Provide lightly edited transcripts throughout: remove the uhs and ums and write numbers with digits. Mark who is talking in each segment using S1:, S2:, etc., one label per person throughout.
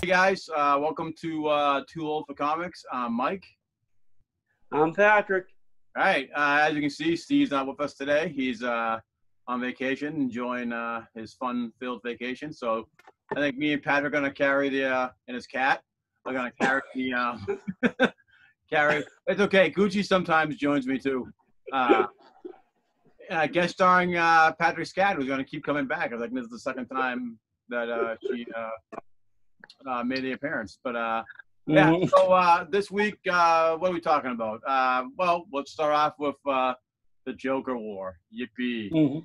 S1: Hey guys, welcome to Too Old for Comics. I'm Mike.
S2: I'm Patrick.
S1: All right, as you can see, Steve's not with us today. He's on vacation, enjoying his fun-filled vacation. So I think me and Patrick are gonna carry and his cat are gonna carry the carry. It's okay. Gucci sometimes joins me too. Guest starring Patrick's cat, who's gonna keep coming back. I think this is the second time that she made the appearance. But yeah, so this week, what are we talking about? Well, let's start off with the Joker War. Yippee.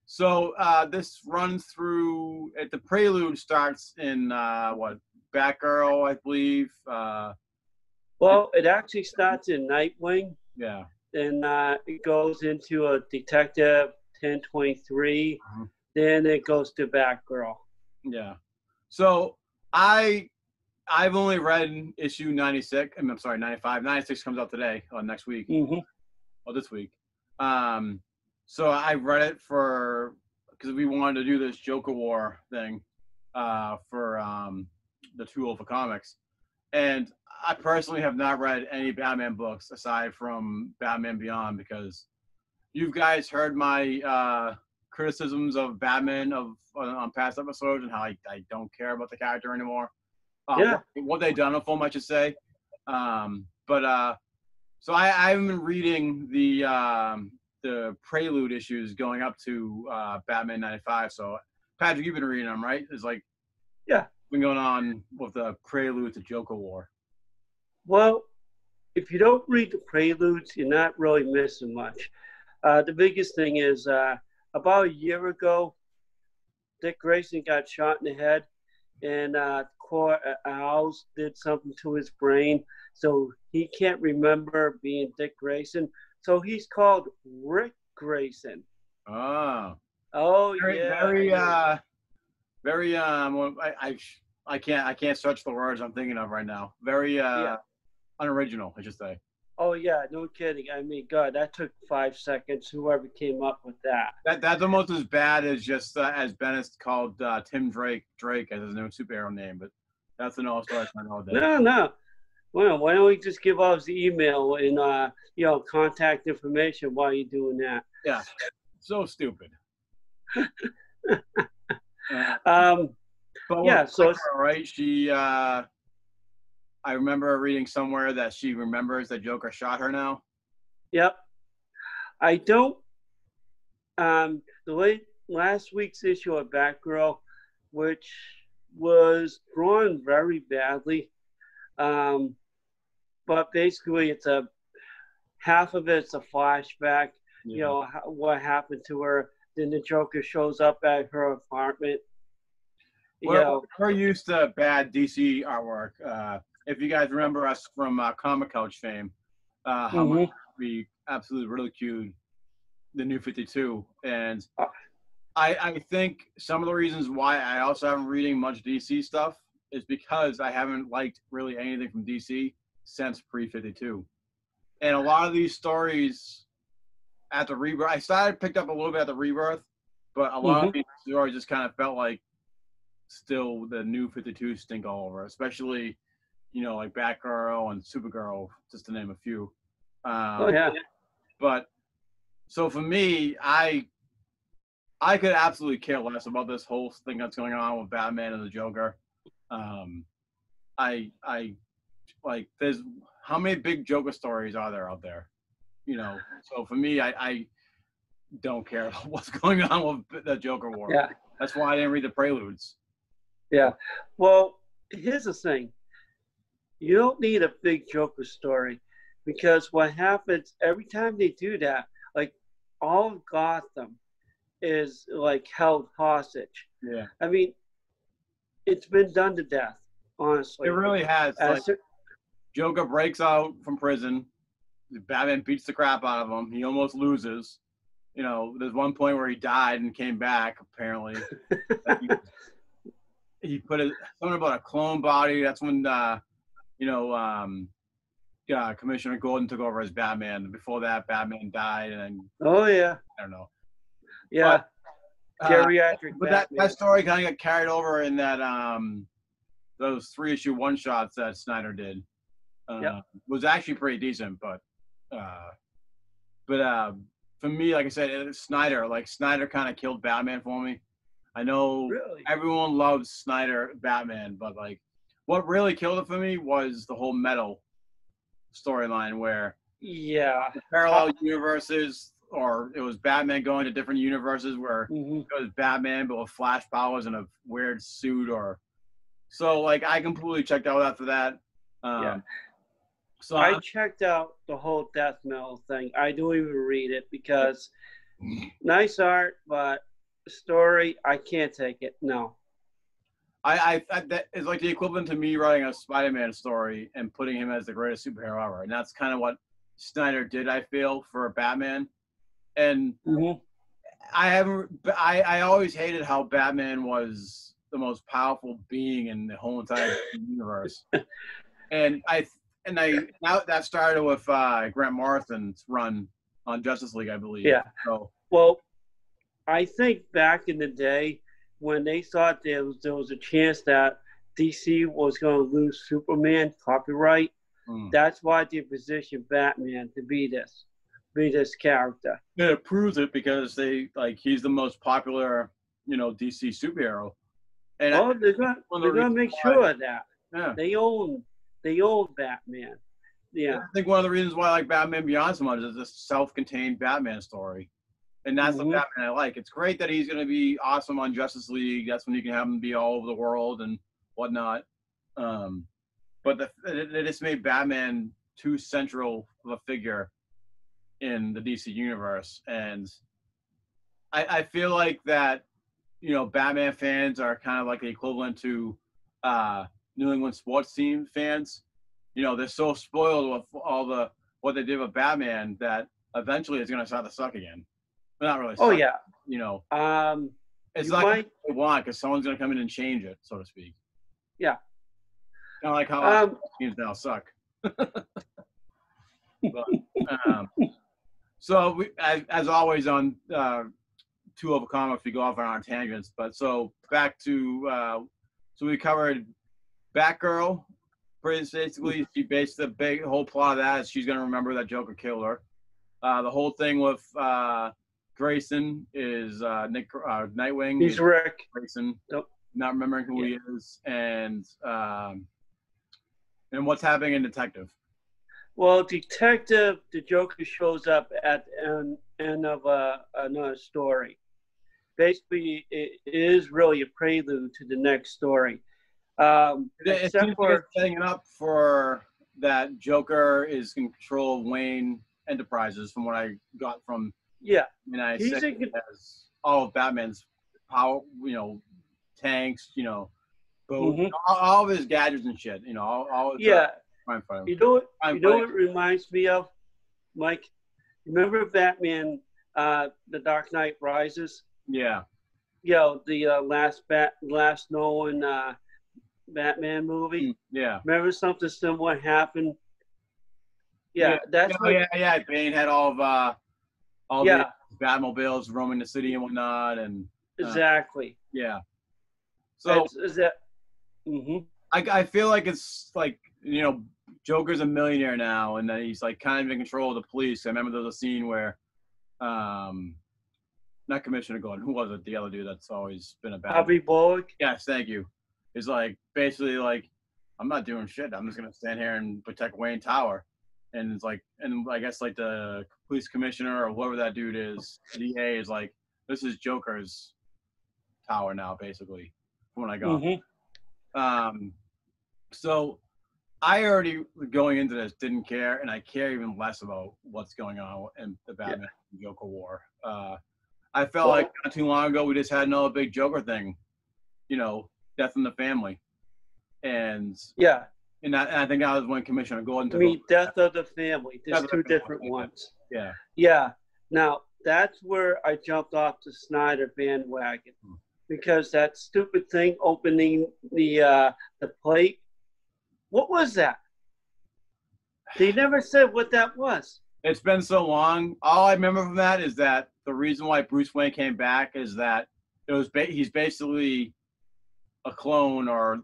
S1: So this runs through, the prelude starts in, Batgirl, I believe.
S2: Well, it actually starts in Nightwing.
S1: Yeah.
S2: Then it goes into a Detective 1023. Then it goes to Batgirl.
S1: Yeah. So I've only read issue 96. I'm sorry, 95. 96 comes out today, next week. Well, this week. So I read it because we wanted to do this Joker War thing for the Too Old for Comics. And I personally have not read any Batman books aside from Batman Beyond, because you guys heard my criticisms of Batman on past episodes and how I don't care about the character anymore. What they done with him, I should say. So I haven't been reading the prelude issues going up to Batman 95. So Patrick, you've been reading them, right? It's like been going on with the prelude to Joker War.
S2: Well, if you don't read the preludes, you're not really missing much. The biggest thing is about a year ago, Dick Grayson got shot in the head, and Core Owls did something to his brain, so he can't remember being Dick Grayson. So he's called Rick Grayson.
S1: Oh, very I can't search the words I'm thinking of right now. Very unoriginal, I should say.
S2: Oh yeah, no kidding. I mean, God, that took 5 seconds. Whoever came up with that.
S1: That's almost as bad as just as Bennett called Tim Drake as his new superhero name. But that's an all-star all day.
S2: No. Well, why don't we just give out his email and contact information while you're doing that?
S1: Yeah, so stupid. So right, she. I remember reading somewhere that she remembers that Joker shot her now.
S2: Yep. I don't. Last week's issue of Batgirl, which was drawn very badly, but basically it's half of it's a flashback. Yeah. What happened to her. Then the Joker shows up at her apartment.
S1: Well, we're used to bad DC artwork. If you guys remember us from Comic Couch fame, how much we absolutely ridiculed the New 52. And I think some of the reasons why I also haven't reading much DC stuff is because I haven't liked really anything from DC since pre-52. And a lot of these stories at the Rebirth, picked up a little bit at the Rebirth, but a lot of these stories just kind of felt like still the New 52 stink all over, especially like Batgirl and Supergirl, just to name a few. But so for me, I could absolutely care less about this whole thing that's going on with Batman and the Joker. I like, there's how many big Joker stories are there out there? So for me, I don't care about what's going on with the Joker War.
S2: Yeah.
S1: That's why I didn't read the preludes.
S2: Yeah. Well, here's the thing. You don't need a big Joker story, because what happens every time they do that, like all of Gotham is like held hostage.
S1: Yeah.
S2: I mean, it's been done to death, honestly.
S1: It really has. Joker breaks out from prison. Batman beats the crap out of him. He almost loses. There's one point where he died and came back, apparently. He put something about a clone body. That's when Commissioner Gordon took over as Batman. Before that, Batman died, and I don't know.
S2: Yeah, geriatric.
S1: But that story kind of got carried over in that those 3-issue one-shots that Snyder did was actually pretty decent. But for me, like I said, Snyder kind of killed Batman for me. I know everyone loves Snyder Batman, but like what really killed it for me was the whole Metal storyline where the parallel universes, or it was Batman going to different universes where it was Batman but with flash powers and a weird suit, or so like I completely checked out after that. So
S2: I checked out the whole Death Metal thing. I don't even read it because nice art, but story, I can't take it. No.
S1: I that is like the equivalent to me writing a Spider-Man story and putting him as the greatest superhero ever, and that's kind of what Snyder did, I feel, for Batman. And I always hated how Batman was the most powerful being in the whole entire universe. And now that started with Grant Morrison's run on Justice League, I believe.
S2: Yeah.
S1: So,
S2: well, I think back in the day when they thought there was a chance that DC was going to lose Superman copyright, that's why they positioned Batman to be this character.
S1: Yeah, it proves it because he's the most popular, DC superhero. And
S2: they're gonna make sure of that they own Batman. Yeah,
S1: I think one of the reasons why I like Batman Beyond so much is this self-contained Batman story. And that's the Batman I like. It's great that he's going to be awesome on Justice League. That's when you can have him be all over the world and whatnot. But it just made Batman too central of a figure in the DC universe. And I feel like that, Batman fans are kind of like the equivalent to New England sports team fans. They're so spoiled with all what they did with Batman that eventually it's going to start to suck again. Not really.
S2: Oh, yeah.
S1: It's not what they want because someone's going to come in and change it, so to speak.
S2: Yeah.
S1: Kind of like how teams now suck. But, so we, as always on Two Over Comics, we go off on our tangents. But so back to so we covered Batgirl. Basically, she based the whole plot of that is she's going to remember that Joker killed her. The whole thing with Grayson is Nightwing.
S2: He's Rick
S1: Grayson.
S2: Yep.
S1: Not remembering who he is, and what's happening in Detective.
S2: Well, Detective, the Joker shows up at the end of another story. Basically, it is really a prelude to the next story.
S1: It's setting it up for that Joker is in control of Wayne Enterprises, from what I got from United States, has all of Batman's power, tanks, boats, all of his gadgets and shit, all his,
S2: You know what it reminds me of, Mike? Remember Batman, The Dark Knight Rises?
S1: Yeah.
S2: The last Nolan Batman movie.
S1: Yeah.
S2: Remember something similar happened? Yeah, that's
S1: Bane had all the Batmobiles roaming the city and whatnot, and
S2: exactly.
S1: Yeah. So
S2: is that?
S1: I feel like it's like Joker's a millionaire now, and that he's like kind of in control of the police. I remember there was a scene where, not Commissioner Gordon, who was it? The other dude that's always been a bad.
S2: Bobby Bullock.
S1: Yes, thank you. Is like basically like, I'm not doing shit. I'm just gonna stand here and protect Wayne Tower. And it's like, and I guess like the police commissioner or whoever that dude is, DA is like, this is Joker's tower now, basically, from when I got. So I already, going into this, didn't care, and I care even less about what's going on in the Batman and Joker war. I felt like not too long ago we just had another big Joker thing, death in the family, and I think that was when Commissioner Gordon took
S2: Death of the Family. There's two different ones.
S1: Yeah.
S2: Yeah. Now that's where I jumped off the Snyder bandwagon because that stupid thing opening the plate. What was that? They never said what that was.
S1: It's been so long. All I remember from that is that the reason why Bruce Wayne came back is that it was he's basically a clone, or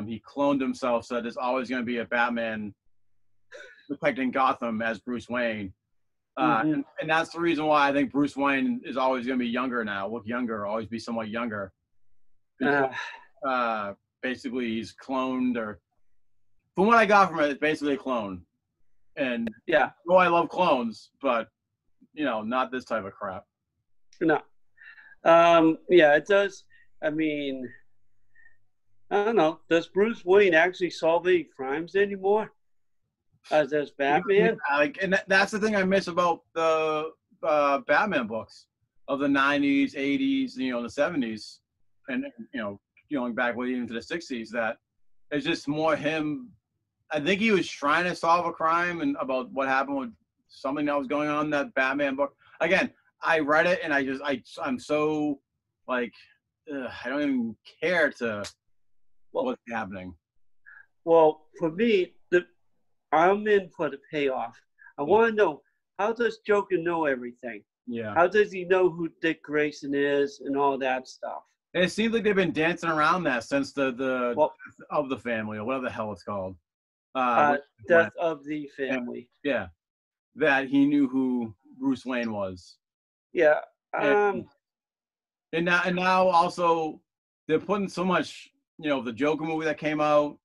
S1: he cloned himself, so there's always going to be a Batman depicting Gotham as Bruce Wayne. And that's the reason why I think Bruce Wayne is always going to be younger now, look younger, always be somewhat younger. Because, basically, he's cloned, or from what I got from it, it's basically a clone. And
S2: yeah,
S1: oh, I love clones, but not this type of crap.
S2: No. Yeah, it does. I mean, I don't know. Does Bruce Wayne actually solve any crimes anymore? As Batman?
S1: And that's the thing I miss about the Batman books of the 90s, 80s, the 70s, and going back way into the 60s. That it's just more him. I think he was trying to solve a crime and about what happened with something that was going on in that Batman book. Again, I read it and I'm so like I don't even care to what's happening.
S2: Well, for me, I'm in for the payoff. I want to know, how does Joker know everything?
S1: Yeah.
S2: How does he know who Dick Grayson is and all that stuff?
S1: And it seems like they've been dancing around that since the death of the family, or whatever the hell it's called.
S2: Death of the family.
S1: Yeah. That he knew who Bruce Wayne was.
S2: Yeah.
S1: And now also they're putting so much, the Joker movie that came out,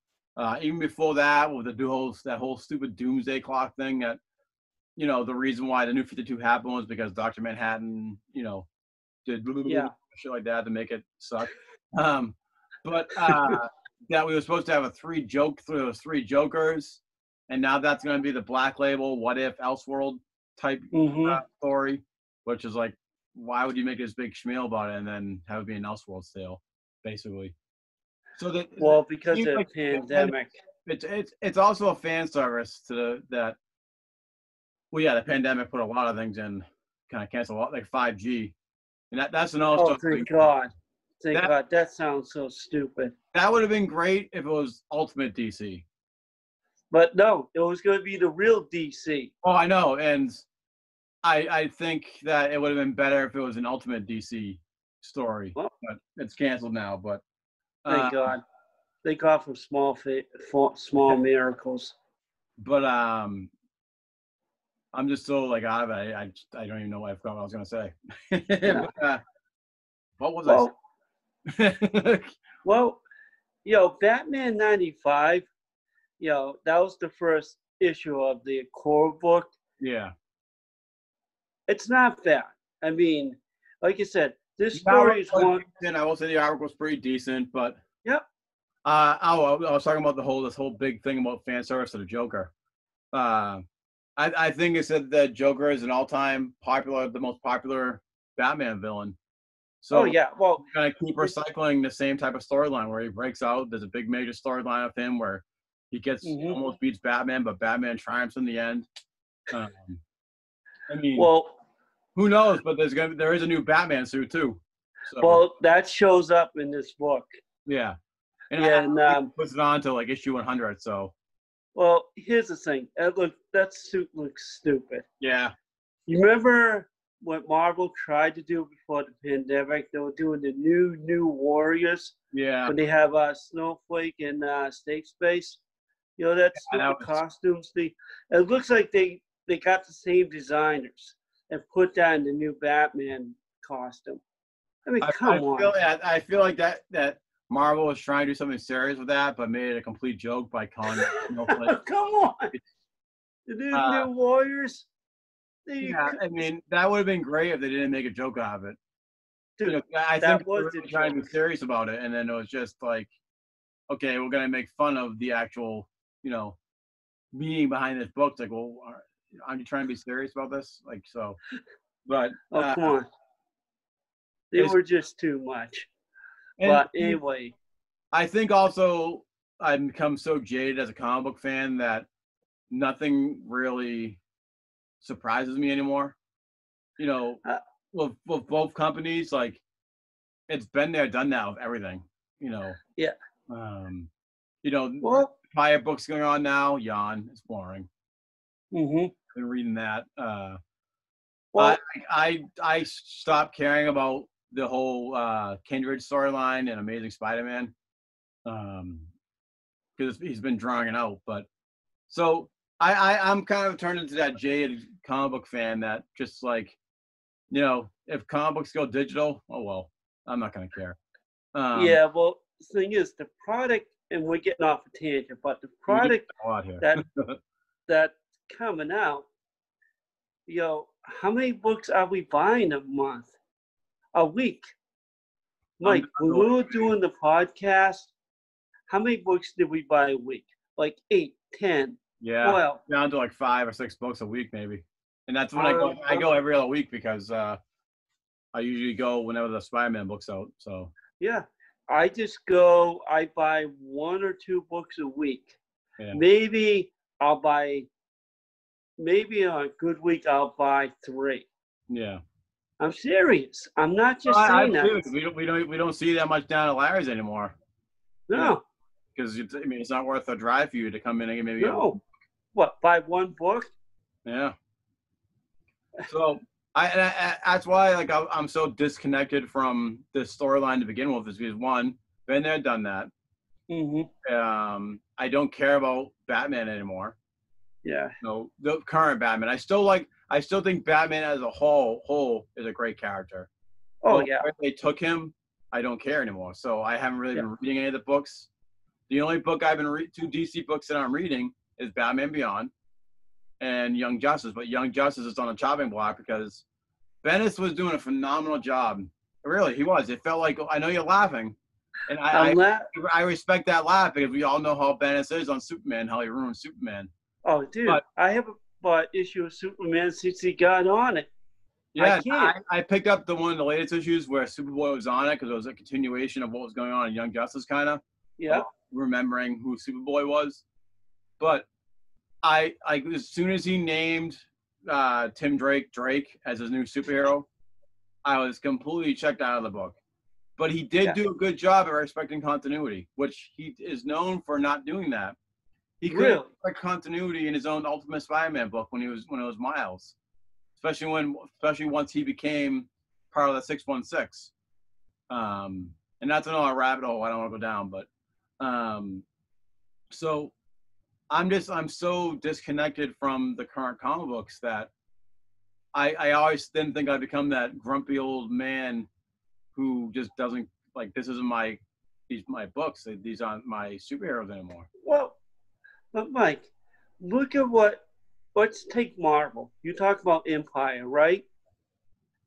S1: even before that, with that whole stupid doomsday clock thing, that the reason why the New 52 happened was because Dr. Manhattan, did shit like that to make it suck. But that we were supposed to have three Jokers, and now that's going to be the Black Label, What If, Elseworld type story, which is like, why would you make this big schmeal about it and then have it be an Elseworld sale, basically? So
S2: because of the pandemic.
S1: It's also a fan service to that. Well, yeah, the pandemic put a lot of things in, kind of canceled a lot, like 5G, and that's an also.
S2: Oh, thank God! Thank God! That sounds so stupid.
S1: That would have been great if it was Ultimate DC.
S2: But no, it was going to be the real DC.
S1: Oh, I know, and I think that it would have been better if it was an Ultimate DC story. Well, but it's canceled now. But
S2: thank God. Thank God for small miracles.
S1: But I'm just so like out of it. I don't even know what I was going to say. But, what was I?
S2: Well, Batman 95. That was the first issue of the core book.
S1: Yeah.
S2: It's not bad. I mean, like you said, this story is one.
S1: I will say the artwork was pretty decent, but.
S2: Yep.
S1: I was talking about this whole big thing about fan service of the Joker. I think it said that Joker is an all-time the most popular Batman villain. So
S2: well,
S1: going to keep recycling the same type of storyline where he breaks out. There's a big major storyline of him where he gets almost beats Batman, but Batman triumphs in the end. I mean, who knows? But there is a new Batman suit too.
S2: So. Well, that shows up in this book.
S1: Yeah. And puts it on to like issue 100. So.
S2: Well, here's the thing. That suit looks stupid.
S1: Yeah.
S2: You remember what Marvel tried to do before the pandemic? They were doing the new Warriors.
S1: Yeah.
S2: When they have Snowflake and State Space. That stupid costumes. It looks like they got the same designers and put that in the new Batman costume. I mean, come on.
S1: I feel like that Marvel was trying to do something serious with that, but made it a complete joke by calling it Snowflake.
S2: Come on. The new Warriors.
S1: I mean, that would have been great if they didn't make a joke out of it.
S2: Dude,
S1: I think they were trying to be serious about it, and then it was just like, okay, we're going to make fun of the actual, meaning behind this book. It's like, well, aren't you trying to be serious about this? Like, so, but.
S2: Come on. They were just too much. But anyway.
S1: I think also I've become so jaded as a comic book fan that nothing really surprises me anymore. With both companies, like, it's been there, done that with everything,
S2: Yeah.
S1: Fire books going on now, yawn. It's boring.
S2: Mm-hmm.
S1: I've been reading that. I stopped caring about the whole Kindred storyline and Amazing Spider-Man. because he's been drawing it out. But so I'm kind of turned into that jaded comic book fan that just like, if comic books go digital, oh well, I'm not gonna care.
S2: Yeah, well, the thing is, the product, and we're getting off a tangent, but the product that that's coming out, how many books are we buying a month, a week? Mike, when we were doing the podcast, how many books did we buy a week? Like 8, 10,
S1: yeah,
S2: 12.
S1: Down to like 5 or 6 books a week maybe. And that's when I go every other week because I usually go whenever the Spider-Man book's out. So
S2: yeah, I buy 1 or 2 books a week.
S1: yeah.
S2: Maybe on a good week I'll buy 3.
S1: Yeah.
S2: I'm serious. I'm not just saying that.
S1: We don't see that much down at Larry's anymore.
S2: No.
S1: Because it's not worth a drive for you to come in and maybe
S2: buy 1 book?
S1: Yeah. So that's why I'm so disconnected from this storyline to begin with, is because one, been there, done that.
S2: Mm-hmm.
S1: I don't care about Batman anymore.
S2: Yeah.
S1: No, the current Batman. I still think Batman as a whole is a great character.
S2: Oh,
S1: but
S2: yeah.
S1: where they took him, I don't care anymore. So I haven't really been reading any of the books. The only book I've been 2 DC books that I'm reading is Batman Beyond and Young Justice. But Young Justice is on the chopping block because Bendis was doing a phenomenal job. Really, he was. It felt like, I know you're laughing, and I respect that laugh because we all know how Bendis is on Superman, how he ruined Superman.
S2: Oh, dude, I haven't bought issue of Superman since he got on it.
S1: Yeah, I picked up one of the latest issues where Superboy was on it because it was a continuation of what was going on in Young Justice, kind of.
S2: Yeah.
S1: Remembering who Superboy was. But I as soon as he named Tim Drake as his new superhero, I was completely checked out of the book. But he did do a good job at respecting continuity, which he is known for not doing that. He couldn't respect continuity in his own Ultimate Spider-Man book when it was Miles, especially once he became part of the 616. And that's another rabbit hole I don't want to go down, but so I'm so disconnected from the current comic books that I always didn't think I'd become that grumpy old man who just doesn't these my books. These aren't my superheroes anymore.
S2: Well, but Mike, look at let's take Marvel. You talk about Empire, right?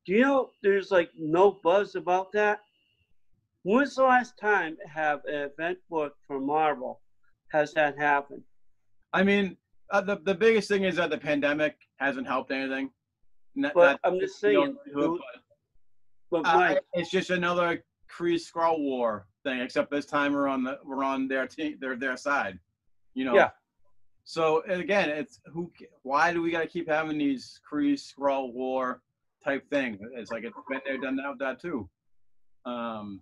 S2: Do you know there's no buzz about that? When's the last time have an event book for Marvel has that happened?
S1: I mean, the biggest thing is that the pandemic hasn't helped anything.
S2: I'm just saying. But Mike,
S1: it's just another Kree Skrull war thing, except this time we're on their team, their side.
S2: Yeah.
S1: So again, it's why do we got to keep having these Kree Skrull war type thing? It's like it's been there, done that too. And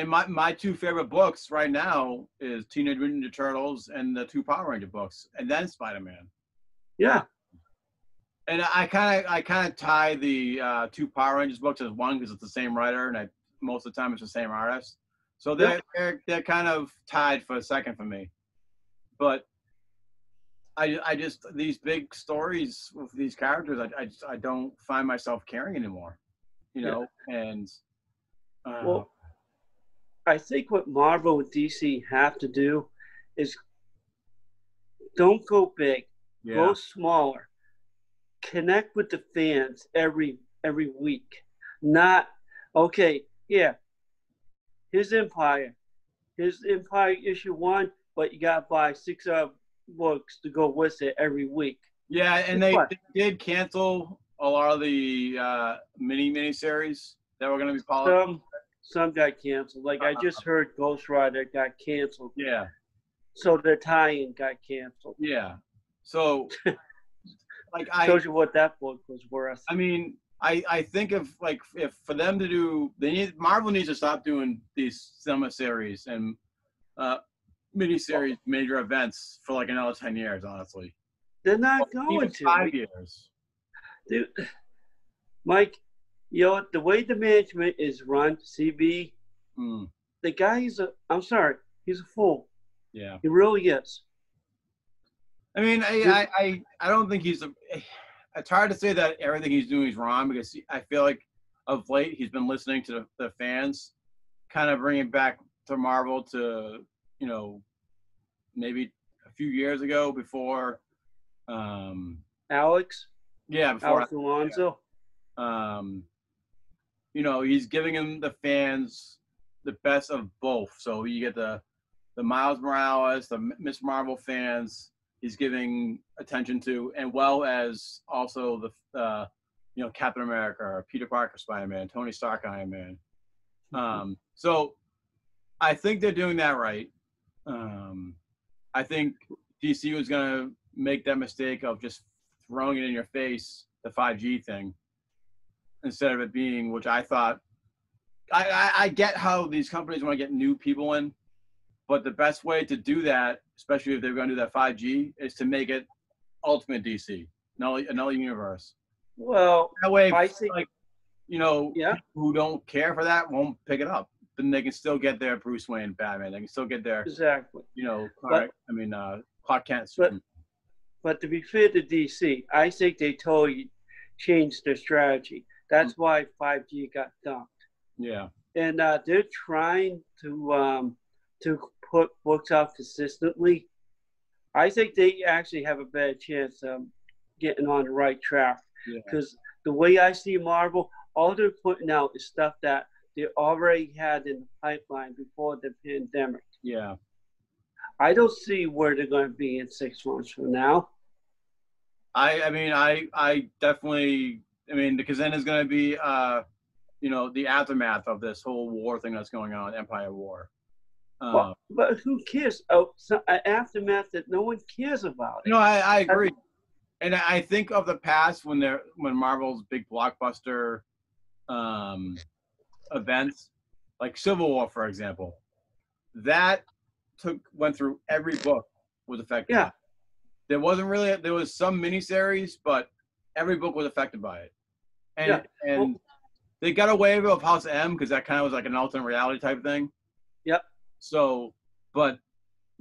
S1: my 2 favorite books right now is Teenage Mutant Ninja Turtles and the 2 Power Ranger books, and then Spider-Man.
S2: Yeah.
S1: And I kind of tie the 2 Power Rangers books as one because it's the same writer, and most of the time it's the same artist. So they're kind of tied for a second for me. But I just these big stories with these characters, I don't find myself caring anymore. And
S2: well, I think what Marvel and DC have to do is don't go big, go smaller, connect with the fans every week. Not here's Empire issue 1, but you got to buy 6 books to go with it every week.
S1: Yeah, and they did cancel a lot of the mini series that were going to be polished.
S2: Some got canceled. I just heard Ghost Rider got canceled.
S1: Yeah.
S2: So the tie-in got canceled.
S1: Yeah. So,
S2: shows you what that book was worth.
S1: I mean, I think if for them to do, Marvel needs to stop doing these summer series and miniseries, major events for another 10 years. Honestly,
S2: they're not going to
S1: 5 years.
S2: Dude, Mike, the way the management is run, CB, the guy I'm sorry, He's a fool.
S1: Yeah.
S2: He really is.
S1: I mean, I don't think he's it's hard to say that everything he's doing is wrong, because I feel like of late he's been listening to the fans, kind of bringing back to Marvel to, maybe a few years ago before.
S2: Alex
S1: Before.
S2: Alonso.
S1: He's giving him the fans the best of both. So you get the Miles Morales, the Miss Marvel fans he's giving attention to, and well as also the Captain America, or Peter Parker Spider-Man, Tony Stark Iron Man. So I think they're doing that right. I think DC was gonna make that mistake of just throwing it in your face, the 5G thing, instead of it being, which I thought, I get how these companies want to get new people in, but the best way to do that, especially if they're going to do that 5G, is to make it Ultimate DC, another universe.
S2: Well,
S1: that way,
S2: I think,
S1: people who don't care for that won't pick it up. Then they can still get their Bruce Wayne Batman. They can still get their Clark Kent.
S2: But to be fair to DC, I think they totally changed their strategy. That's why 5G got dumped.
S1: Yeah.
S2: And they're trying to put books out consistently. I think they actually have a better chance of getting on the right track. Because the way I see Marvel, all they're putting out is stuff that they already had in the pipeline before the pandemic.
S1: Yeah.
S2: I don't see where they're going to be in 6 months from now.
S1: I definitely, because then there's going to be, the aftermath of this whole war thing that's going on, Empire War.
S2: But who cares? An aftermath that no one cares about.
S1: I agree. And I think of the past when Marvel's big blockbuster events, like Civil War, for example, that went through every book was affected.
S2: Yeah.
S1: There was some miniseries, but every book was affected by it. And they got away with House M because that kind of was like an alternate reality type thing.
S2: Yep.
S1: So, but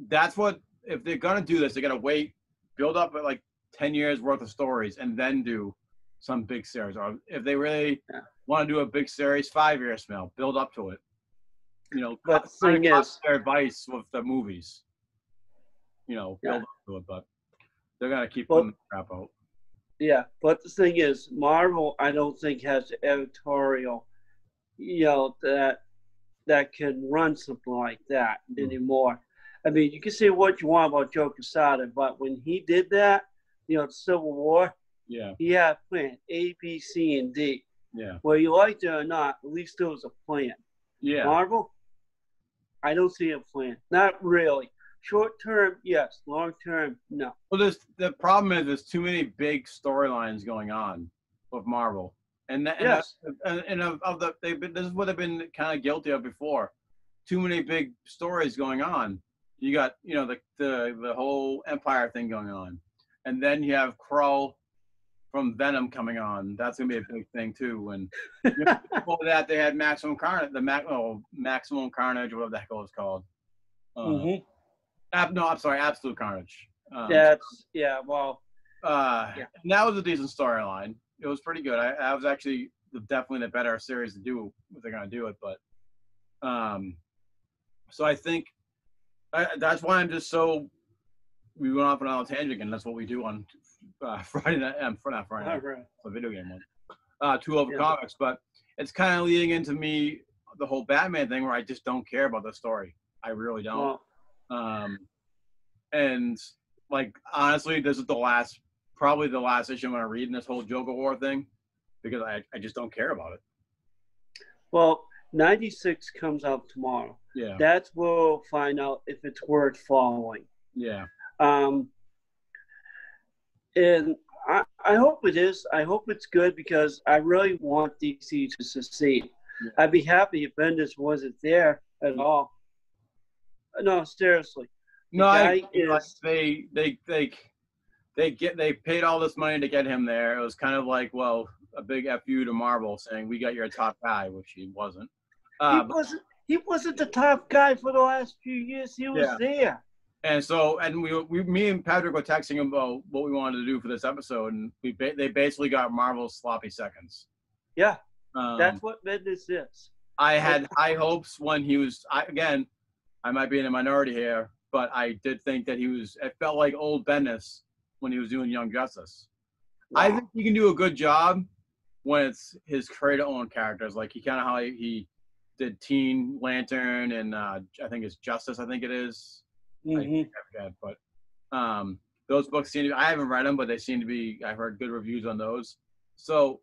S1: that's what, if they're going to do this, they got to wait, build up like 10 years worth of stories, and then do some big series. Or if they really want to do a big series, 5 years from now, build up to it.
S2: But the thing is,
S1: their advice with the movies. Build up to it, but they're going to keep putting the crap out.
S2: Yeah, but the thing is, Marvel, I don't think has the editorial, that can run something like that anymore. You can say what you want about Joe Quesada, but when he did that, Civil War, he had a plan, A, B, C, and D.
S1: Yeah.
S2: Whether you liked it or not, at least there was a plan.
S1: Yeah.
S2: Marvel, I don't see a plan. Not really. Short term, yes. Long term, no.
S1: Well, the problem is there's too many big storylines going on with Marvel, this is what they've been kind of guilty of before. Too many big stories going on. You got the whole Empire thing going on, and then you have Krull from Venom coming on. That's gonna be a big thing too. And before that, they had Maximum Carnage, Maximum Carnage, whatever the heck it was called. I'm sorry, Absolute Carnage.
S2: And that
S1: was a decent storyline. It was pretty good. I was actually definitely the better series to do if they're gonna do it. But so I think that's why I'm just so. We went off on a tangent again. That's what we do on Friday night. Not Friday night.
S2: Right.
S1: A video game one. Two Over Comics, but it's kind of leading into me the whole Batman thing where I just don't care about the story. I really don't. And like honestly, this is probably the last issue I'm going to read in this whole Joker War thing, because I just don't care about it.
S2: Well, 96 comes out tomorrow.
S1: Yeah.
S2: That's where we'll find out if it's worth following.
S1: Yeah.
S2: And I hope it is. I hope it's good, because I really want DC to succeed. Yeah. I'd be happy if Bendis wasn't there at all. No, seriously.
S1: They paid all this money to get him there. It was kind of like, well, a big F you to Marvel saying we got your top guy, which he wasn't.
S2: he wasn't the top guy for the last few years. He was there.
S1: And so, and me and Patrick were texting about what we wanted to do for this episode, and they basically got Marvel's sloppy seconds.
S2: Yeah, that's what Bendis is.
S1: I had high hopes when he was. I might be in a minority here, but I did think that it felt like old Bendis when he was doing Young Justice. Wow. I think he can do a good job when it's his creator-owned characters. Like how he did Teen Lantern and I think it's Justice. I think it is. I forget, but those books seem to. I haven't read them, but they seem to be. I've heard good reviews on those. So,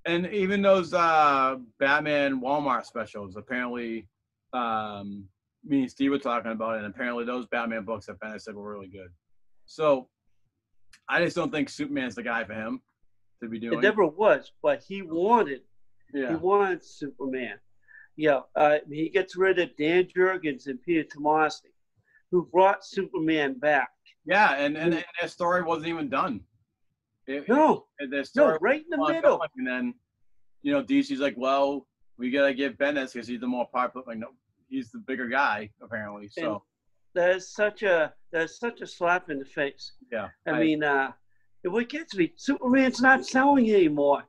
S1: and even those Batman Walmart specials, apparently, me and Steve were talking about it, and apparently those Batman books that Bennett said were really good. So, I just don't think Superman's the guy for him to be doing.
S2: It never was, but he wanted. Yeah. He wanted Superman. Yeah, he gets rid of Dan Jurgens and Peter Tomasi, who brought Superman back.
S1: Yeah, and their story wasn't even done.
S2: Their story right in the middle.
S1: And then, DC's like, well, we gotta give Bendis because he's the more popular. Like, no, he's the bigger guy apparently. So
S2: that's such a slap in the face.
S1: Yeah,
S2: I mean, what gets me, Superman's not selling anymore.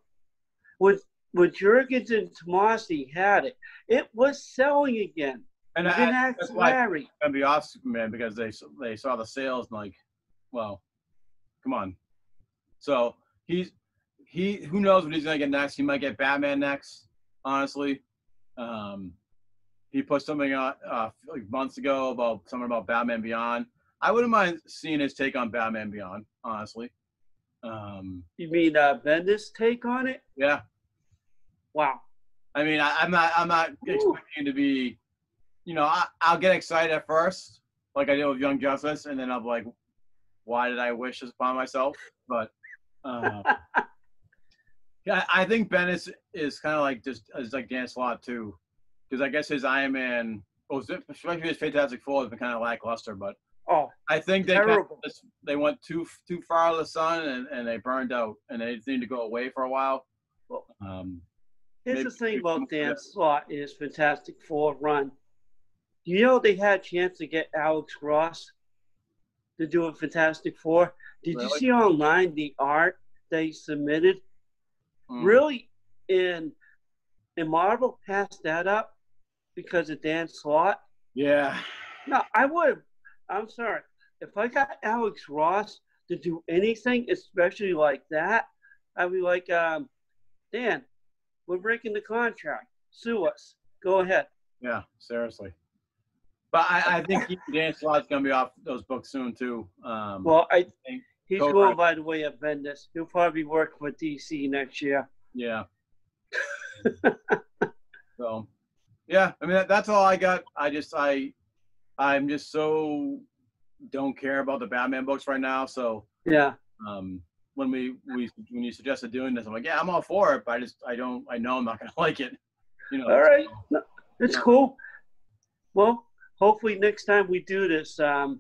S2: When Jurgens and Tomasi had it was selling again.
S1: And that's why it's gonna be off Superman because they saw the sales and like, well, come on. So who knows what he's gonna get next? He might get Batman next. Honestly, he put something on like months ago about something about Batman Beyond. I wouldn't mind seeing his take on Batman Beyond. Honestly.
S2: You mean Bendis' take on it?
S1: Yeah.
S2: Wow.
S1: I mean, I'm not expecting to be. I'll get excited at first, like I did with Young Justice, and then I'll be like, why did I wish this upon myself? But yeah, I think Bendis is kind of like like Dan Slott too, because I guess his Iron Man, especially his Fantastic Four, has been kind of lackluster. But I think they went too far to the sun and they burned out, and they just need to go away for a while.
S2: Here's the thing about Dan Slott in his Fantastic Four run. They had a chance to get Alex Ross to do a Fantastic Four. Did you see online the art they submitted? Really, in Marvel passed that up because of Dan Slott?
S1: Yeah.
S2: No, I would. I'm sorry. If I got Alex Ross to do anything, especially like that, I'd be like, Dan, we're breaking the contract. Sue us. Go ahead.
S1: Yeah, seriously. But I think Dan Slott's going to be off those books soon, too.
S2: I think he's going by the way of Bendis. He'll probably work for DC next year.
S1: Yeah. So, yeah, I mean, that's all I got. I'm just so don't care about the Batman books right now. So,
S2: yeah.
S1: When you suggested doing this, I'm like, yeah, I'm all for it, but I know I'm not going to like it.
S2: All right. No, it's cool. Well, hopefully next time we do this, I'll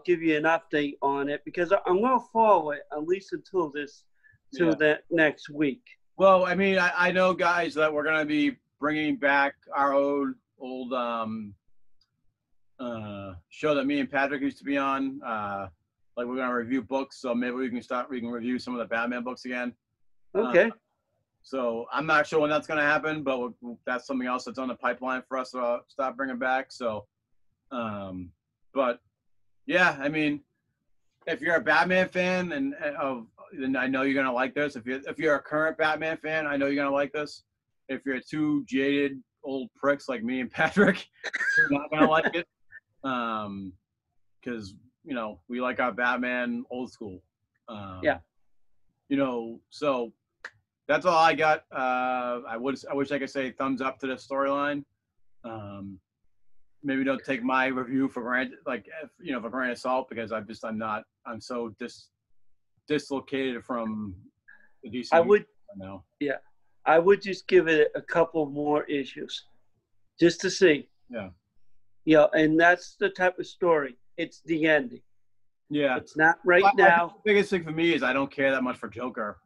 S2: give you an update on it because I'm going to follow it at least until that next week.
S1: Well, I mean, I know, guys, that we're going to be bringing back our old show that me and Patrick used to be on. Like we're going to review books, so maybe we can review some of the Batman books again.
S2: Okay.
S1: So I'm not sure when that's going to happen, but that's something else that's on the pipeline for us to start bringing back. So, but yeah, I mean, if you're a Batman fan then I know you're going to like this. If you're a current Batman fan, I know you're going to like this. If you're two jaded old pricks like me and Patrick, you're not going to like it. Because, we like our Batman old school.
S2: Yeah.
S1: So that's all I got. I wish I could say thumbs up to the storyline. Maybe don't take my review for granted, for grain of salt, because I'm so dislocated from the DC.
S2: I would
S1: now.
S2: Yeah, I would just give it a couple more issues, just to see.
S1: Yeah.
S2: Yeah, and that's the type of story. It's the ending.
S1: Yeah.
S2: It's not now.
S1: The biggest thing for me is I don't care that much for Joker.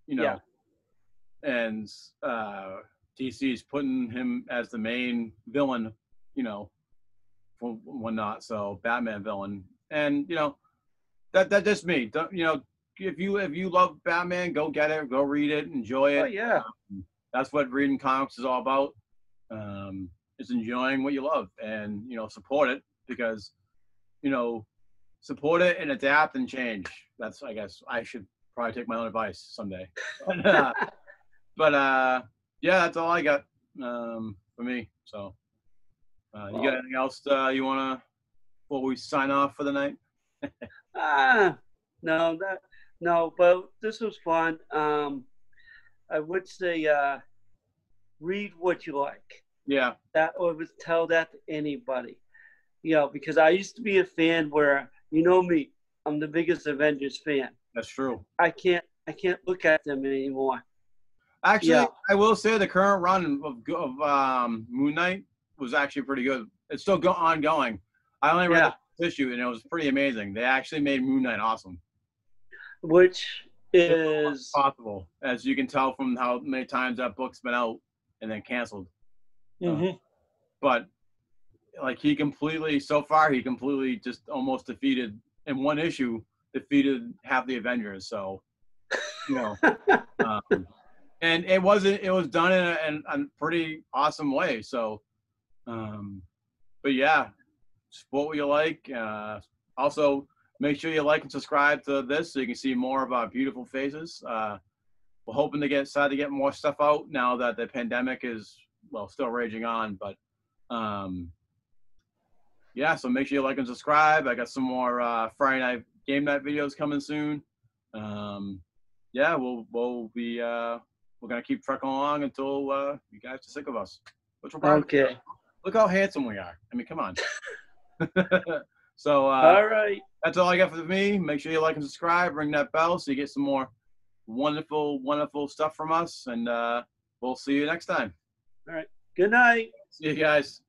S2: Yeah.
S1: And DC's putting him as the main villain, for whatnot. So Batman villain, and that's just me. If you love Batman, go get it, go read it, enjoy it.
S2: Oh yeah.
S1: That's what reading comics is all about. Is enjoying what you love, and support it, because support it and adapt and change. That's, I guess I should probably take my own advice someday. But yeah, that's all I got for me. So you got anything else you want to, before we sign off for the night?
S2: No, but this was fun. I would say read what you like.
S1: Yeah.
S2: That, or tell that to anybody. Because I used to be a fan where, me, I'm the biggest Avengers fan.
S1: That's true.
S2: I can't look at them anymore.
S1: Actually, I will say the current run of Moon Knight was actually pretty good. It's still ongoing. I only read the issue, and it was pretty amazing. They actually made Moon Knight awesome.
S2: Which is
S1: possible, as you can tell from how many times that book's been out and then canceled. But like he completely just almost defeated, in one issue, defeated half the Avengers. So, and it was done in a pretty awesome way. So, but yeah, support what you like. Also, make sure you like and subscribe to this so you can see more of our beautiful faces. We're hoping to get more stuff out now that the pandemic is, still raging on. But yeah, so make sure you like and subscribe. I got some more Friday night game night videos coming soon. Yeah, we'll be we're gonna keep trucking along until you guys are sick of us. Which we're
S2: okay.
S1: Look how handsome we are. I mean, come on. So
S2: all right,
S1: that's all I got for me. Make sure you like and subscribe, ring that bell so you get some more wonderful stuff from us, and we'll see you next time.
S2: All right, good night.
S1: See you guys.